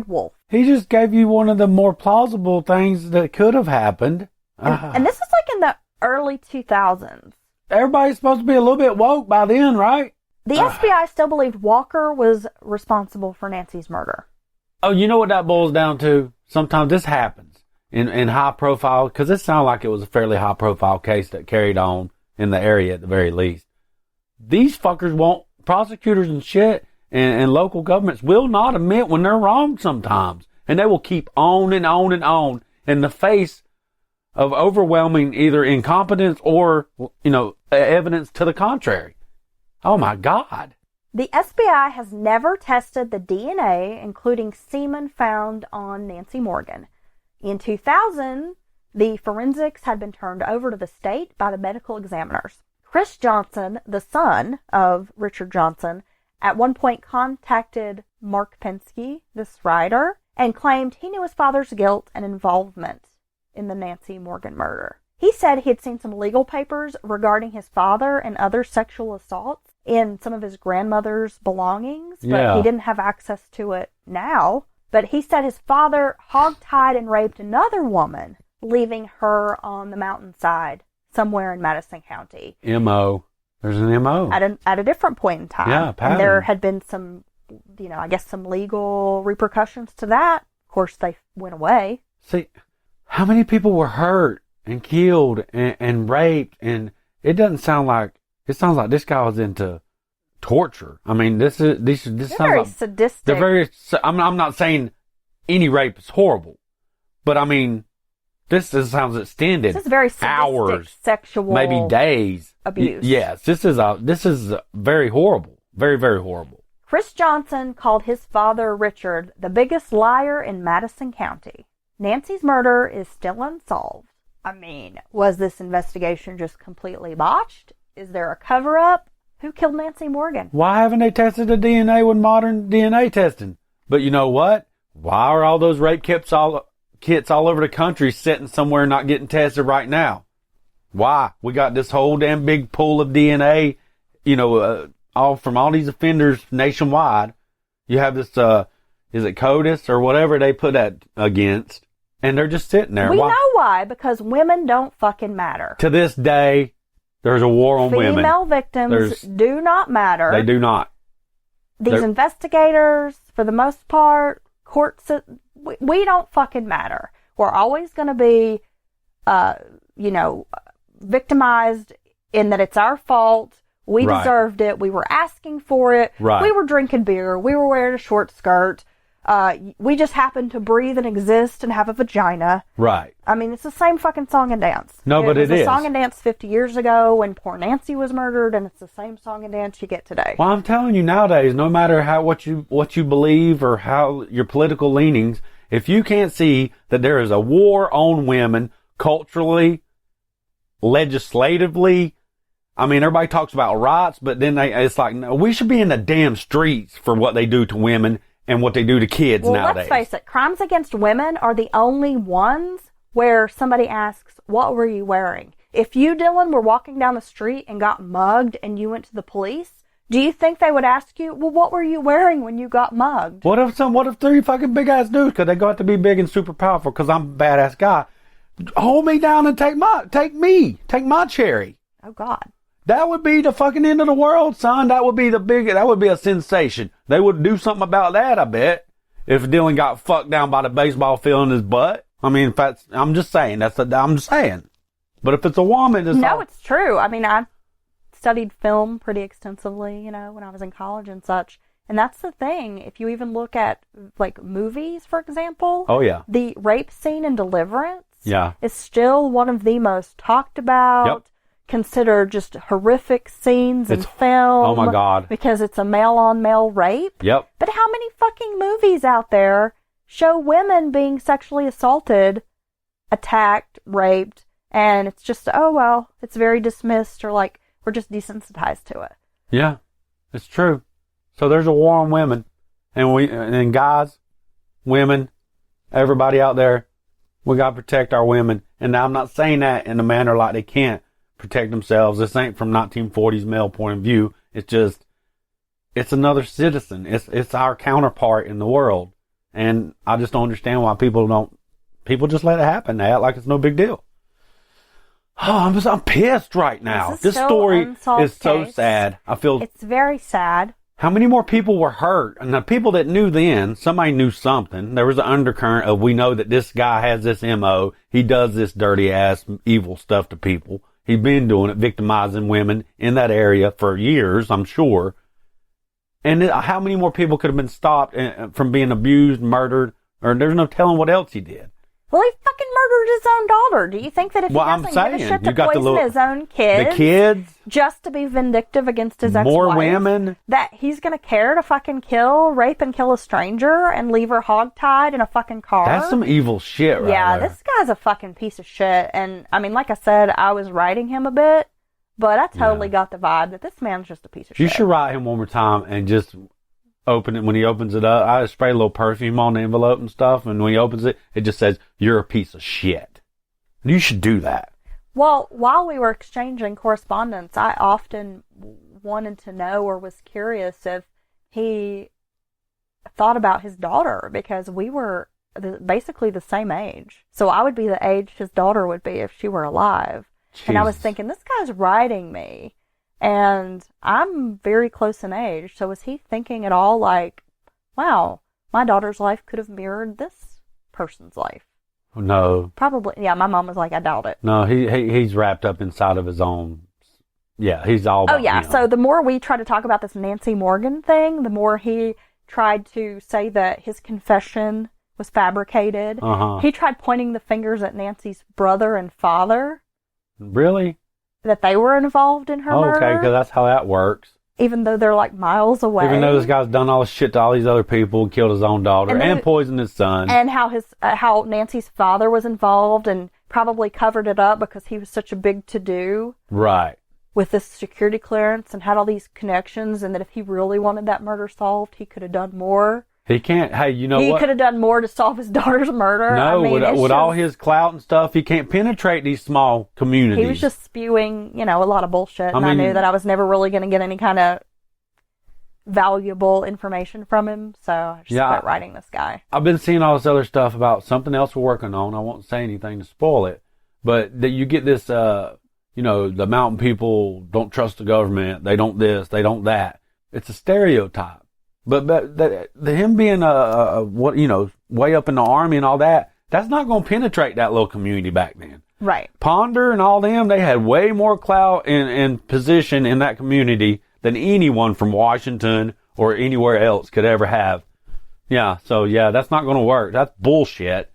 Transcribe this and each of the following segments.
wolf. He just gave you one of the more plausible things that could have happened. And this is like in the early 2000s. Everybody's supposed to be a little bit woke by then, right? The FBI still believed Walker was responsible for Nancy's murder. Oh, you know what that boils down to? Sometimes this happens in high profile, because it sounded like it was a fairly high profile case that carried on in the area at the very least. These fuckers won't, prosecutors and shit and local governments will not admit when they're wrong sometimes. And they will keep on and on and on in the face of overwhelming either incompetence or, evidence to the contrary. Oh my God. The FBI has never tested the DNA, including semen found on Nancy Morgan. In 2000, the forensics had been turned over to the state by the medical examiners. Chris Johnson, the son of Richard Johnson, at one point contacted Mark Pensky, this writer, and claimed he knew his father's guilt and involvement in the Nancy Morgan murder. He said he had seen some legal papers regarding his father and other sexual assaults in some of his grandmother's belongings, but he didn't have access to it now. But he said his father hogtied and raped another woman, leaving her on the mountainside somewhere in Madison County. M.O. There's an M.O. At a different point in time. Yeah, pattern. And there had been some, some legal repercussions to that. Of course, they went away. See, how many people were hurt and killed and raped? And it sounds like this guy was into torture. I mean, this sounds very sadistic. They're very. I'm not saying any rape is horrible, but I mean, this sounds extended. This is very sadistic, hours, sexual, maybe days abuse. Yes, this is very horrible, very, very horrible. Chris Johnson called his father Richard the biggest liar in Madison County. Nancy's murder is still unsolved. I mean, was this investigation just completely botched? Is there a cover-up? Who killed Nancy Morgan? Why haven't they tested the DNA with modern DNA testing? But you know what? Why are all those rape kits all over the country sitting somewhere not getting tested right now? Why? We got this whole damn big pool of DNA, all from all these offenders nationwide. You have this, is it CODIS or whatever they put that against? And they're just sitting there. We know why, because women don't fucking matter. To this day, there's a war on women. Female victims do not matter. They do not. These investigators, for the most part, courts, we don't fucking matter. We're always going to be, victimized in that it's our fault. We deserved it. We were asking for it. Right. We were drinking beer. We were wearing a short skirt. We just happened to breathe and exist and have a vagina. Right. I mean, it's the same fucking song and dance. No, but it is. It was a song and dance 50 years ago when poor Nancy was murdered, and it's the same song and dance you get today. Well, I'm telling you nowadays, no matter what you believe or how your political leanings, if you can't see that there is a war on women culturally, legislatively, I mean, everybody talks about rights, but then it's like, no, we should be in the damn streets for what they do to women and what they do to kids nowadays. Let's face it, crimes against women are the only ones where somebody asks, what were you wearing? If you, Dylan, were walking down the street and got mugged and you went to the police, do you think they would ask you, well, what were you wearing when you got mugged? What if three fucking big ass dudes, because they got to be big and super powerful, because I'm a badass guy, hold me down and take my cherry? Oh, God. That would be the fucking end of the world, son. That would be a sensation. They would do something about that, I bet. If Dylan got fucked down by the baseball field in his butt. I mean, in fact, I'm just saying. I'm just saying. But if it's a woman, it's true. I mean, I studied film pretty extensively, when I was in college and such. And that's the thing. If you even look at, like, movies, for example. Oh, yeah. The rape scene in Deliverance. Is still one of the most talked about, considered just horrific scenes in film. Oh my God. Because it's a male-on-male rape. Yep. But how many fucking movies out there show women being sexually assaulted, attacked, raped, and it's just, oh well, it's very dismissed, or like, we're just desensitized to it. Yeah, it's true. So there's a war on women. And guys, women, everybody out there, we got to protect our women. And now I'm not saying that in a manner like they can't protect themselves. This ain't from 1940s male point of view. It's just, it's another citizen. It's our counterpart in the world. And I just don't understand why people just let it happen. They act like it's no big deal. Oh, I'm pissed right now. This story is so sad. It's very sad. How many more people were hurt? And the people that knew then, somebody knew something. There was an undercurrent of, we know that this guy has this MO. He does this dirty ass evil stuff to people. He's been doing it, victimizing women in that area for years, I'm sure. And how many more people could have been stopped from being abused, murdered, or there's no telling what else he did. Well, he fucking murdered his own daughter. Do you think that if he doesn't give a shit to poison his own kids, the kids, just to be vindictive against his ex-wife, more women, that he's going to care to fucking rape and kill a stranger and leave her hogtied in a fucking car? That's some evil shit right there. there. This guy's a fucking piece of shit. And, I mean, like I said, I was writing him a bit, but I totally got the vibe that this man's just a piece of shit. You should write him one more time and just open it. When he opens it up, I spray a little perfume on the envelope and stuff, and when he opens it, it just says, "You're a piece of shit." You should do that. Well, while we were exchanging correspondence, I often wanted to know or was curious if he thought about his daughter, because we were basically the same age. So I would be the age his daughter would be if she were alive. Jesus. And I was thinking, this guy's writing me. And I'm very close in age, so was he thinking at all like, wow, my daughter's life could have mirrored this person's life? No. Probably, yeah, my mom was like, I doubt it. No, he's wrapped up inside of his own, he's all about him. So the more we try to talk about this Nancy Morgan thing, the more he tried to say that his confession was fabricated. He tried pointing the fingers at Nancy's brother and father. Really? That they were involved in her murder. Okay, because that's how that works. Even though they're like miles away. Even though this guy's done all this shit to all these other people and killed his own daughter and poisoned his son. And how Nancy's father was involved and probably covered it up because he was such a big to-do. Right. With this security clearance and had all these connections, and that if he really wanted that murder solved, he could have done more. He can't. Hey, you know what? He could have done more to solve his daughter's murder. No, with all his clout and stuff, he can't penetrate these small communities. He was just spewing, a lot of bullshit. And I knew that I was never really going to get any kind of valuable information from him. So I just quit writing this guy. I've been seeing all this other stuff about something else we're working on. I won't say anything to spoil it. But that you get this, the mountain people don't trust the government. They don't this, they don't that. It's a stereotype. But him being way up in the army and all that, that's not going to penetrate that little community back then. Right. Ponder and all them, they had way more clout and position in that community than anyone from Washington or anywhere else could ever have. Yeah, so that's not going to work. That's bullshit.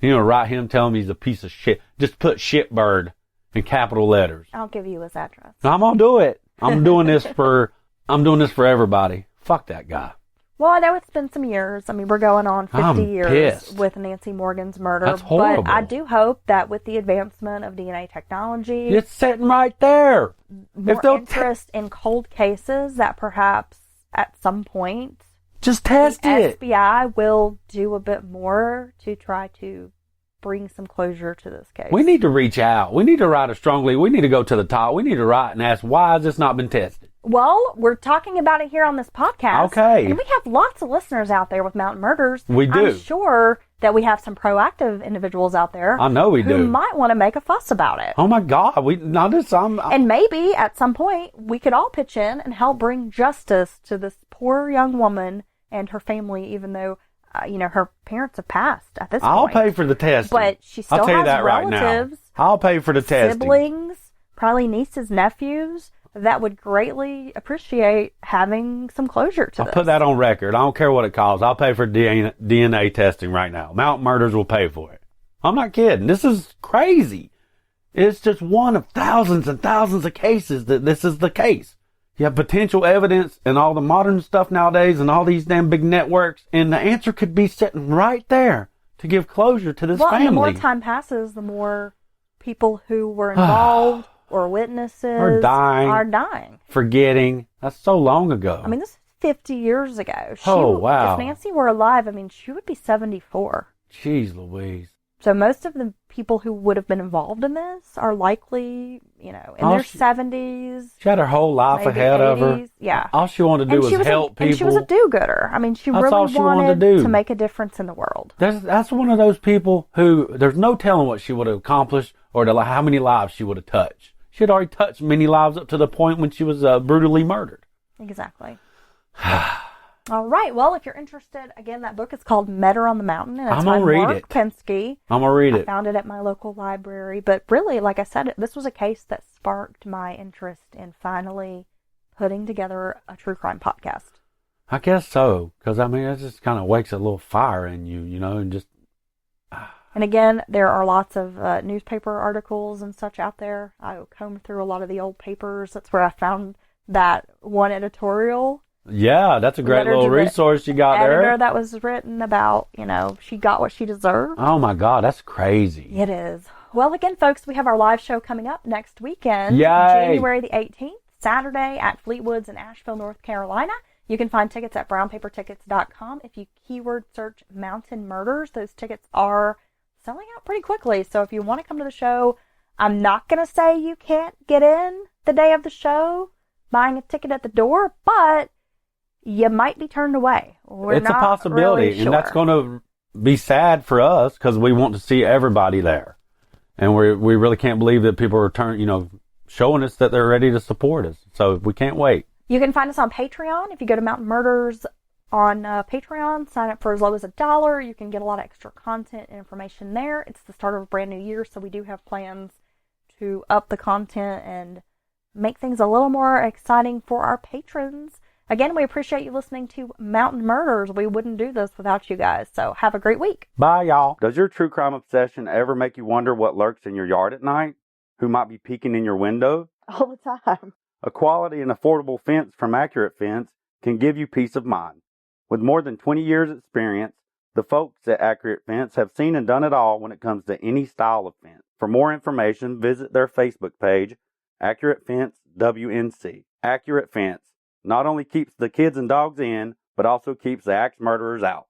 Write him, tell him he's a piece of shit. Just put shitbird in capital letters. I'll give you his address. I'm going to do it. I'm doing this for everybody. Fuck that guy. Well, I know it's been some years. I mean, we're going on 50 years pissed. with Nancy Morgan's murder. That's horrible. But I do hope that with the advancement of DNA technology... It's sitting right there. More interest in cold cases, that perhaps at some point... Just test it. The FBI will do a bit more to try to bring some closure to this case. We need to reach out. We need to write strongly. We need to go to the top. We need to write and ask, why has this not been tested? Well, we're talking about it here on this podcast. Okay. And we have lots of listeners out there with mountain murders. We do. I'm sure that we have some proactive individuals out there. I know we do. Who might want to make a fuss about it. Oh my God. And maybe at some point we could all pitch in and help bring justice to this poor young woman and her family, even though, her parents have passed at this point. I'll pay for the testing. But she still has that relatives. Right now. I'll pay for the testing. Siblings, probably nieces, nephews. That would greatly appreciate having some closure to this. I'll put that on record. I don't care what it costs. I'll pay for DNA testing right now. Mountain Murders will pay for it. I'm not kidding. This is crazy. It's just one of thousands and thousands of cases that this is the case. You have potential evidence and all the modern stuff nowadays and all these damn big networks, and the answer could be sitting right there to give closure to this family. And the more time passes, the more people who were involved or witnesses are dying. Forgetting. That's so long ago. I mean, this is 50 years ago. Wow. If Nancy were alive, she would be 74. Jeez Louise. So most of the people who would have been involved in this are likely, in their 70s. She had her whole life ahead 80s. of her. Yeah. All she wanted to do was help people. And she was a do-gooder. I mean, she That's really all she wanted to do. to make a difference in the world. That's one of those people who there's no telling what she would have accomplished or how many lives she would have touched. She had already touched many lives up to the point when she was brutally murdered. Exactly. All right. Well, if you're interested, again, that book is called Met Her on the Mountain, and it's by Mark Pensky. I'm going to read it. I found it at my local library. But really, like I said, this was a case that sparked my interest in finally putting together a true crime podcast. I guess so, because, I mean, it just kind of wakes a little fire in you, and just... And again, there are lots of newspaper articles and such out there. I combed through a lot of the old papers. That's where I found that one editorial. Yeah, that's a great little resource you got there. Editor that was written about, she got what she deserved. Oh my God, that's crazy. It is. Well, again, folks, we have our live show coming up next weekend, Yay. January the 18th, Saturday at Fleetwoods in Asheville, North Carolina. You can find tickets at brownpapertickets.com. If you keyword search Mountain Murders, those tickets are selling out pretty quickly. So if you want to come to the show, I'm not going to say you can't get in the day of the show buying a ticket at the door, but you might be turned away. It's a possibility, really sure. And that's going to be sad for us because we want to see everybody there, and we really can't believe that people are showing us that they're ready to support us. So we can't wait. You can find us on Patreon. If you go to Mountain Murders on Patreon, sign up for as low as $1. You can get a lot of extra content and information there. It's the start of a brand new year, so we do have plans to up the content and make things a little more exciting for our patrons. Again, we appreciate you listening to Mountain Murders. We wouldn't do this without you guys. So have a great week. Bye, y'all. Does your true crime obsession ever make you wonder what lurks in your yard at night? Who might be peeking in your window? All the time. A quality and affordable fence from Accurate Fence can give you peace of mind. With more than 20 years experience, the folks at Accurate Fence have seen and done it all when it comes to any style of fence. For more information, visit their Facebook page, Accurate Fence WNC. Accurate Fence not only keeps the kids and dogs in, but also keeps the axe murderers out.